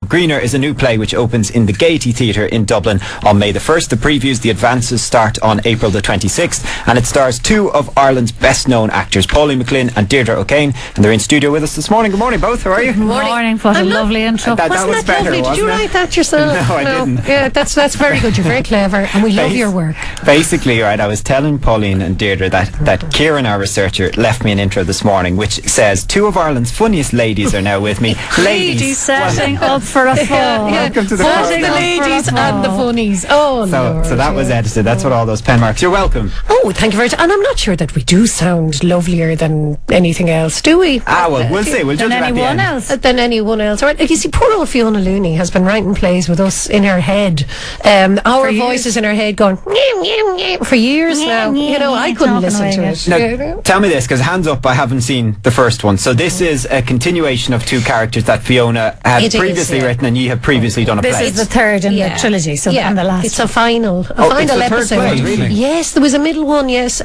Greener is a new play which opens in the Gaiety Theatre in Dublin on May the 1st. The previews, the advances, start on April the 26th, and it stars two of Ireland's best known actors, Pauline McGlynn and Deirdre O'Kane, and they're in studio with us this morning. Good morning both, how are you? Good morning. What a lovely intro. That was better, lovely? Did you write that yourself? No, I didn't. Yeah, that's very good. You're very clever and we love your work. Basically, right, I was telling Pauline and Deirdre that Kieran, our researcher, left me an intro this morning which says two of Ireland's funniest ladies are now with me. Ladies setting up for a fall. Welcome to the the ladies and the funnies. Oh, Lord. So that was edited. That's what all those pen marks. You're welcome. Oh, thank you very much. And I'm not sure that we do sound lovelier than anything else, do we? Well, we'll see. We'll judge it at the end. Than anyone else. Right. You see, poor old Fiona Looney has been writing plays with us in her head. Our voices in her head going for years now. You know, I couldn't listen to it. Now, tell me this, because hands up, I haven't seen the first one. So this is a continuation of two characters that Fiona had previously written, and you have previously done a play. This is the third in the trilogy, so and the last. It's a final episode. Play, really? Yes, there was a middle one. Yes,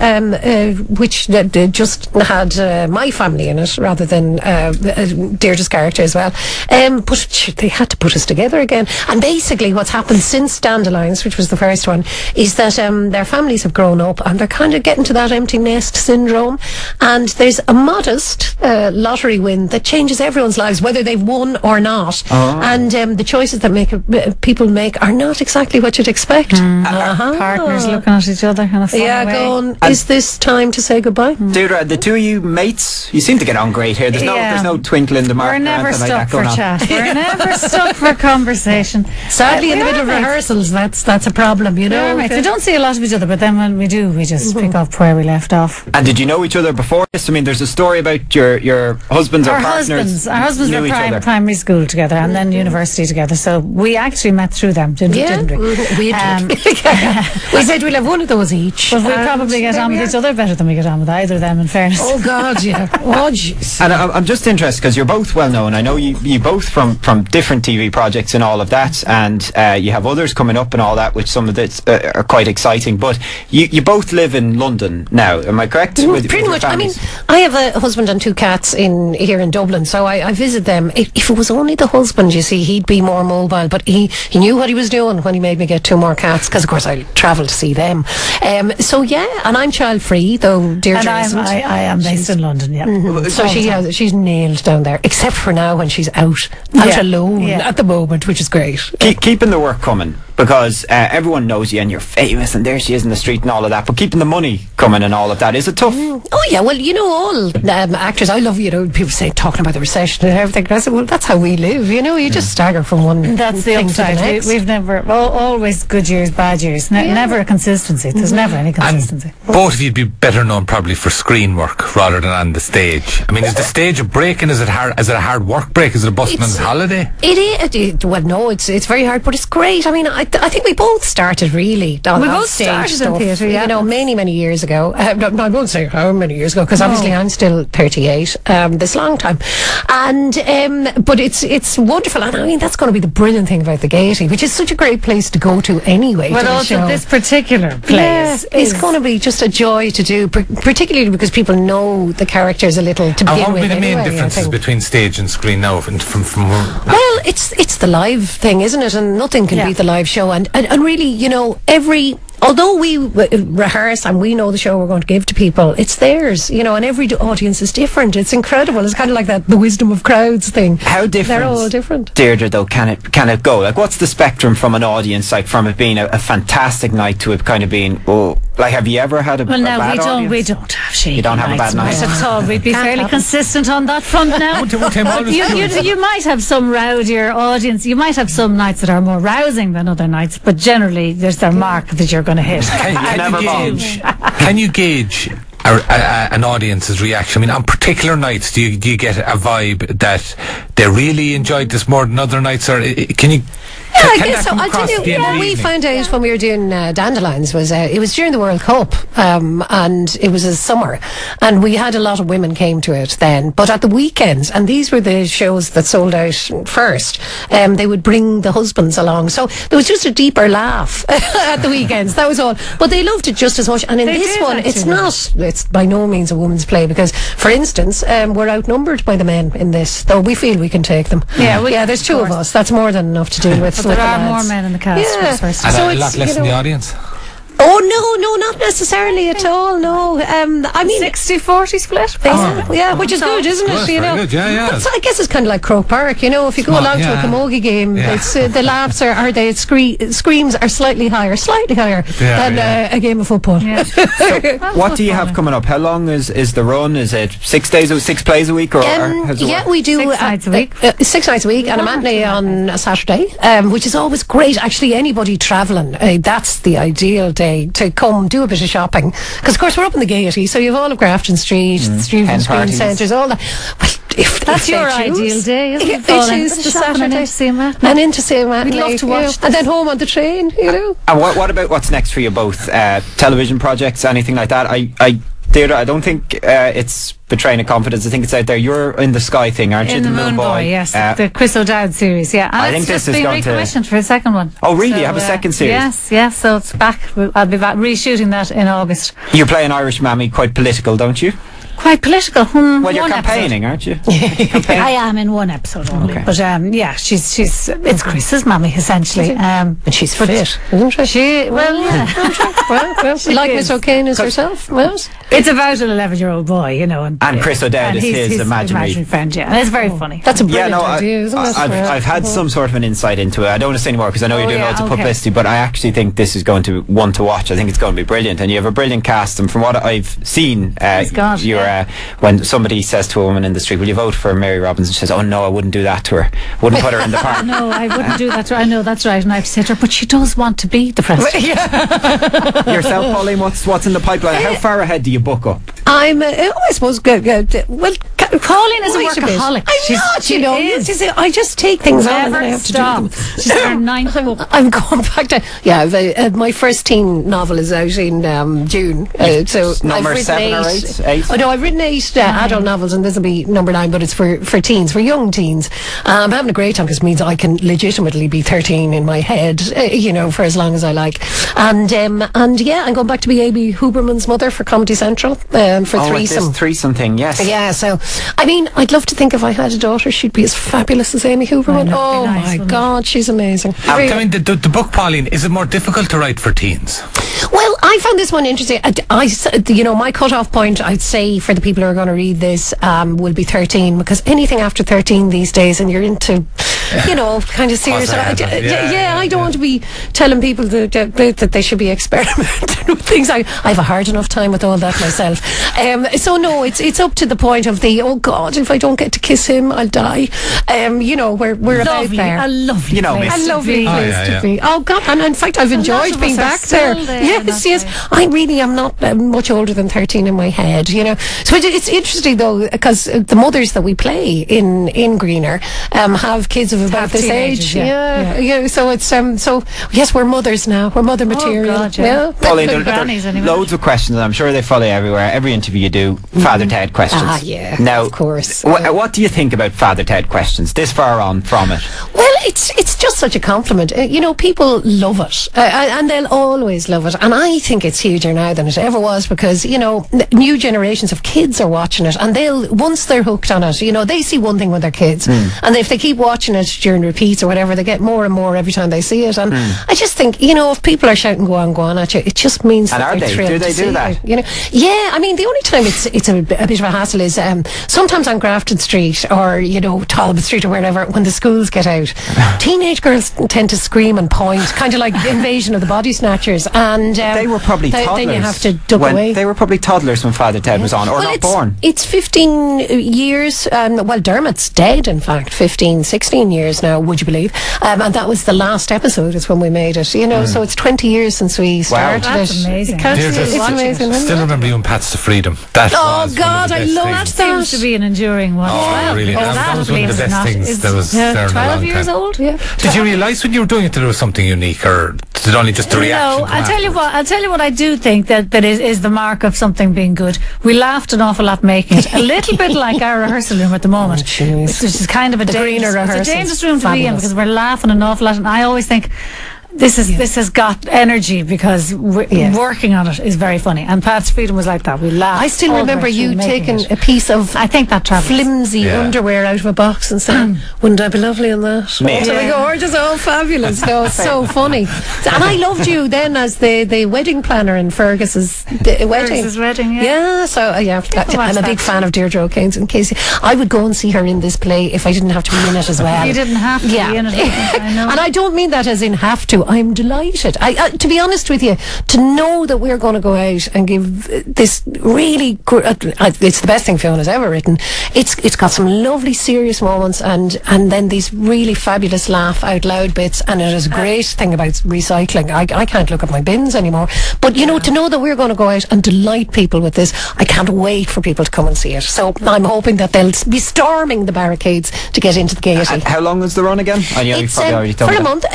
which just had my family in it rather than Deirdre's character as well. But they had to put us together again. And basically, what's happened since Dandelions, which was the first one, is that their families have grown up and they're kind of getting to that empty nest syndrome. And there's a modest lottery win that changes everyone's lives, whether they've won or not. And the choices that people make are not exactly what you'd expect. Partners looking at each other in a funny way. Going, is this time to say goodbye? Deirdre, the two of you mates, you seem to get on great here. There's no twinkle in the mark. We're never stuck for chat. We're never stuck for conversation. Sadly, in the middle of rehearsals, that's a problem, you know. We don't see a lot of each other, but then when we do, we just pick up where we left off. And did you know each other before this? I mean, there's a story about your husbands or partners. Our husbands were primary school together and then university together, so we actually met through them, didn't we? We said we'll have one of those each. But we probably get on with each other better than we get on with either of them, in fairness. Oh God, yeah. Oh jeez. And I'm just interested because you're both well known. I know you both from different TV projects and all of that, and you have others coming up and all that, which some of this are quite exciting. But you both live in London now, am I correct? Pretty much. I mean, I have a husband and two cats here in Dublin, so I visit them. If it was only the husband, you see, he'd be more mobile, but he knew what he was doing when he made me get two more cats, because of course I travel to see them. So yeah, and I'm child free, though Deirdre isn't. I am based in London, yeah. So she's nailed down there, except for now when she's out alone at the moment, which is great. Keeping the work coming, because everyone knows you and you're famous and there she is in the street and all of that, but keeping the money coming and all of that, is it tough? Oh yeah, well, you know, all actors, I love, you know, people say, talking about the recession and everything, I said, well, that's how we live, you know, you just stagger from one thing to the next. We've never, always good years, bad years, never a consistency. There's never any consistency. And both of you'd be better known probably for screen work rather than on the stage. I mean, is the stage a break, and is it a hard work break? Is it a busman's holiday? It is. Well, no, it's very hard, but it's great. I mean, I think we both started really on that stage stuff, in theatre, you know, many years ago. No, I won't say how many years ago, because obviously I'm still 38 this long time, and but it's wonderful, and I mean that's going to be the brilliant thing about the Gaiety, which is such a great place to go to anyway. But also this particular place is going to be just a joy to do, particularly because people know the characters a little to begin with. And what would be the main differences between stage and screen now? Well, it's the live thing, isn't it? And nothing can beat the live show, and really, you know, although we rehearse and we know the show we're going to give to people, it's theirs, you know, and every audience is different. It's incredible. It's kind of like the wisdom of crowds thing. How different? They're all different. Deirdre, though, can it go? Like, what's the spectrum from an audience, like from it being a fantastic night to it kind of being, like, have you ever had a bad audience? We don't have shaky You don't have a bad night at all. We'd be fairly consistent on that front now. You might have some rowdier audience. You might have some nights that are more rousing than other nights, but generally there's their mark that you're going to hit. Can you gauge an audience's reaction? I mean, on particular nights, do you get a vibe that they really enjoyed this more than other nights, or can you? Yeah, I guess so. I'll tell you, what we found out when we were doing Dandelions was it was during the World Cup, and it was a summer, and we had a lot of women came to it then. But at the weekends, and these were the shows that sold out first, they would bring the husbands along. So there was just a deeper laugh at the weekends. That was all. But they loved it just as much. And in this one, it's by no means a woman's play, because, for instance, we're outnumbered by the men in this, though we feel we can take them. Yeah, there's two of us. That's more than enough to deal with. But there are more men in the cast. Yeah. And So a lot it's, less in the audience. Oh no, not necessarily at all. No, I mean 60-40 split. yeah, which is good, isn't it? Well, You know, very good, yeah. But I guess it's kind of like Croke Park. You know, if you go along to a camogie game, it's the laughs screams are slightly higher than a game of football. Yeah. What do you have coming up? How long is the run? Is it 6 plays a week, or how's it work? We do 6 nights a week. 6 nights a week, and a matinee on a Saturday, which is always great. Actually, anybody travelling, that's the ideal day to come do a bit of shopping, because of course we're up in the Gaiety, so you have all of Grafton Street, Stephen's Green Centres, all that. Well, if that's your ideal day, isn't it? It is the Saturday. And into see a matinee. We'd love to watch and then home on the train, you know. And what about what's next for you both? Television projects, anything like that? Deirdre, I don't think it's betraying a confidence. I think it's out there. You're in the Sky thing, aren't you? In the Moon Boy, yes. The Chris O'Dowd series, yeah. And I think this is going to be recommissioned for a second one. Oh, really? You have a second series? Yes. So it's back. I'll be back reshooting that in August. You play an Irish mammy, quite political, don't you? Quite political. Well, you're campaigning, aren't you? I am in one episode only, but she's it's Chris's mammy essentially, and she's fit, isn't she? Well, like Miss O'Kane is herself. Well, it's about an 11-year-old boy, you know, and Chris O'Dowd is his imaginary friend, and it's very funny. That's a brilliant idea, isn't it? I've had some sort of an insight into it. I don't want to say anymore because I know you're doing loads of publicity, but I actually think this is going to one to watch. I think it's going to be brilliant, and you have a brilliant cast. And from what I've seen, you're when somebody says to a woman in the street, "Will you vote for Mary Robbins?" and she says, "Oh no, I wouldn't do that to her. Wouldn't put her in the park." No, I wouldn't do that to her. I know that's right, and I've said to her, but she does want to be the president. Yourself, Pauline, what's in the pipeline? How far ahead do you book up? I'm I suppose good. Well, Pauline is a workaholic. I'm not, you know. I just take things on and then I have to do them. She's her ninth book. I'm going back to my first teen novel is out in June. So number I've written 7 or 8? Oh no, I've written 8 adult novels, and this will be number 9, but it's for teens, for young teens. I'm having a great time because it means I can legitimately be 13 in my head, you know, for as long as I like. And I'm going back to be A.B. Huberman's mother for Comedy Central for Threesome. This Threesome thing, yes. Yeah, so I mean, I'd love to think if I had a daughter, she'd be as fabulous as Amy Huberman. Oh my God, she's amazing. I mean, the book, Pauline, is it more difficult to write for teens? Well, I found this one interesting. You know, my cut-off point, I'd say, for the people who are going to read this, will be 13, because anything after 13 these days, and you're into, you know, kind of serious. I don't want to be telling people that they should be experimenting with things. I have a hard enough time with all that myself. So no, it's up to the point of oh God, if I don't get to kiss him, I'll die. You know, we're about there. A lovely place to be. Oh God, and in fact, I've enjoyed being back there. Yes. I really am not much older than 13 in my head, you know. So it's interesting though, because the mothers that we play in Greener have kids of about this age. Yeah. So it's so yes, we're mothers now. We're mother material. God, yeah. Pauline, there are loads of questions, and I'm sure they follow everywhere. Every interview you do, Father Ted questions. Yeah. Now, of course. What do you think about Father Ted questions? This far on from it. Well, it's just such a compliment. You know, people love it, and they'll always love it. And I think it's huger now than it ever was, because you know, new generations of kids are watching it, and once they're hooked on it, you know, they see one thing with their kids, and if they keep watching it during repeats or whatever, they get more and more every time they see it. And I just think, you know, if people are shouting "go on" at you, it just means and that they're thrilled. Do they do that? You know, yeah. I mean, the only time it's a bit of a hassle is sometimes on Grafton Street or, you know, Talbot Street or wherever, when the schools get out, teenage girls tend to scream and point, kind of like Invasion of the Body Snatchers, and they were probably toddlers. Then you have to duck away. They were probably toddlers when Father Ted was on, or not born. It's 15 years. Well, Dermot's dead, in fact, 15, 16 years now, would you believe? And that was the last episode, is when we made it, you know, so it's 20 years since we started it. That's amazing. It's amazing. Still remember you and Pat's to Freedom. That was God, I loved that. Seems to be an enduring one. Oh, really? That was one of the best things that was there in a long time. 12 years old? Yeah. Did you realise when you were doing it that there was something unique, or did it only just the reaction? No, I'll tell you what I do think that is the mark of something being good. We laughed an awful lot making it. A little bit like our rehearsal room at the moment. Which is kind of a dangerous room to be in, because we're laughing an awful lot, and I always think, this has got energy because working on it is very funny. And Paths to Freedom was like that. We laughed. I still remember you taking a piece of I think that flimsy underwear out of a box and saying, "Wouldn't I be lovely in that? Wouldn't I be gorgeous? Oh, fabulous!" No, it's so funny. And I loved you then as the wedding planner in Fergus's wedding. Fergus's wedding, yeah. Yeah, so I'm a big fan of Deirdre O'Kane's. In case I would go and see her in this play if I didn't have to be in it as well. You didn't have to be in it. I know. And I don't mean that as in have to. I'm delighted. To be honest with you, to know that we're going to go out and give this really good, it's the best thing Fiona's ever written. It's got some lovely serious moments and then these really fabulous laugh out loud bits, and it is a great thing about recycling. I can't look at my bins anymore. But you know, to know that we're going to go out and delight people with this, I can't wait for people to come and see it. So I'm hoping that they'll be storming the barricades to get into the Gaiety. How long is the run again? It's for a month.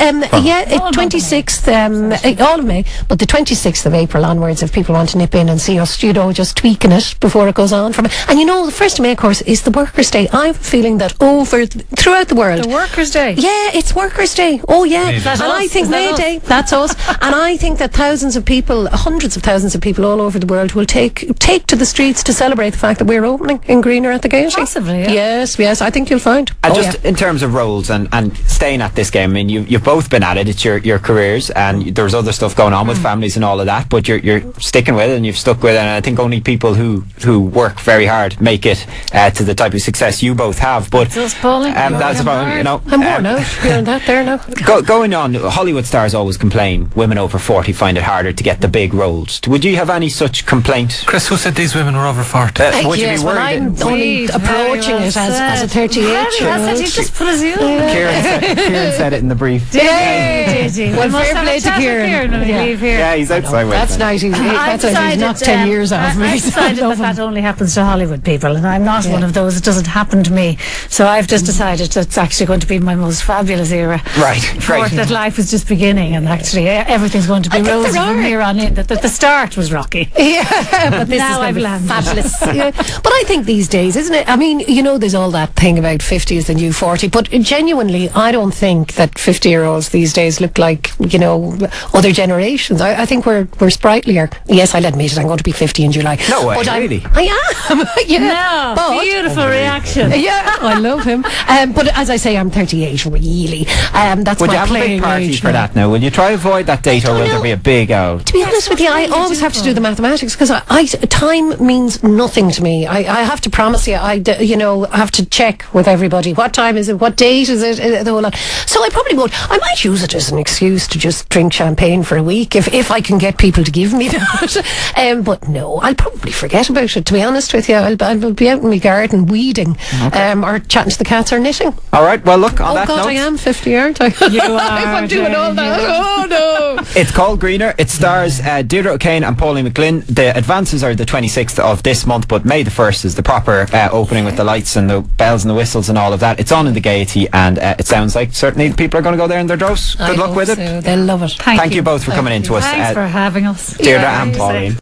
26th, all of May, but the 26th of April onwards, if people want to nip in and see us, you know, just tweaking it before it goes on. And you know, the 1st of May, of course, is the Workers' Day. I have a feeling that throughout the world. The Workers' Day? Yeah, it's Workers' Day. Oh, yeah. And I think May Day, that's us. And I think that thousands of people, hundreds of thousands of people all over the world will take to the streets to celebrate the fact that we're opening in Greener at the Gaiety. Possibly, yeah. Yes, I think you'll find. And in terms of roles and staying at this game, I mean, you've both been at it. It's your careers, and there's other stuff going on with families and all of that, but you're sticking with it, and you've stuck with it, and I think only people who work very hard make it to the type of success you both have. But that's Pauline. That's about, you know, I'm worn out hearing that there now. Going on, Hollywood stars always complain women over 40 find it harder to get the big roles. Would you have any such complaint? Chris, who said these women were over 40? Would you be worried? I'm only approaching it as a 38-year-old. He just put his Kieran said it in the brief. Did he? Well, fair play to Kieran. When we leave here. Yeah, he's outside. That's nice. He's knocked 10 years off me. I've decided that only happens to Hollywood people, and I'm not one of those. It doesn't happen to me. So I've just decided it's actually going to be my most fabulous era. Right. That life is just beginning, and actually everything's going to be rosy from here on in. That the start was rocky. Yeah, but this now is I've landed. Fabulous. Yeah. But I think these days, isn't it? I mean, you know, there's all that thing about 50 is the new 40, but genuinely, I don't think that 50-year-olds these days look like, you know, other generations. I think we're sprightlier. Yes, I'll admit it, I'm going to be 50 in July. No way, but really? I am. Yeah. No, beautiful reaction. Yeah, I love him. But as I say, I'm 38, really. That's Would my you have a playing big party age for that now? Will you try avoid that date, or will there be a big out? To be honest with you, I always have to do the mathematics, because time means nothing to me. I have to promise you, I have to check with everybody. What time is it? What date is it? The whole lot. So I probably won't. I might use it as an excuse to just drink champagne for a week if I can get people to give me that. But no, I'll probably forget about it, to be honest with you. I'll be out in my garden weeding, or chatting to the cats, or knitting. All right, well, look, on that note, I am 50, aren't I? You are. If I'm doing all that. Oh, no. It's called Greener. It stars Deirdre O'Kane and Pauline McGlynn. The advances are the 26th of this month, but May the 1st is the proper opening with the lights and the bells and the whistles and all of that. It's on in the Gaiety, and it sounds like certainly people are going to go there in their droves. Good luck with it. They'll love it. Thank you both for coming in to us. Thanks for having us. Deirdre and Pauline.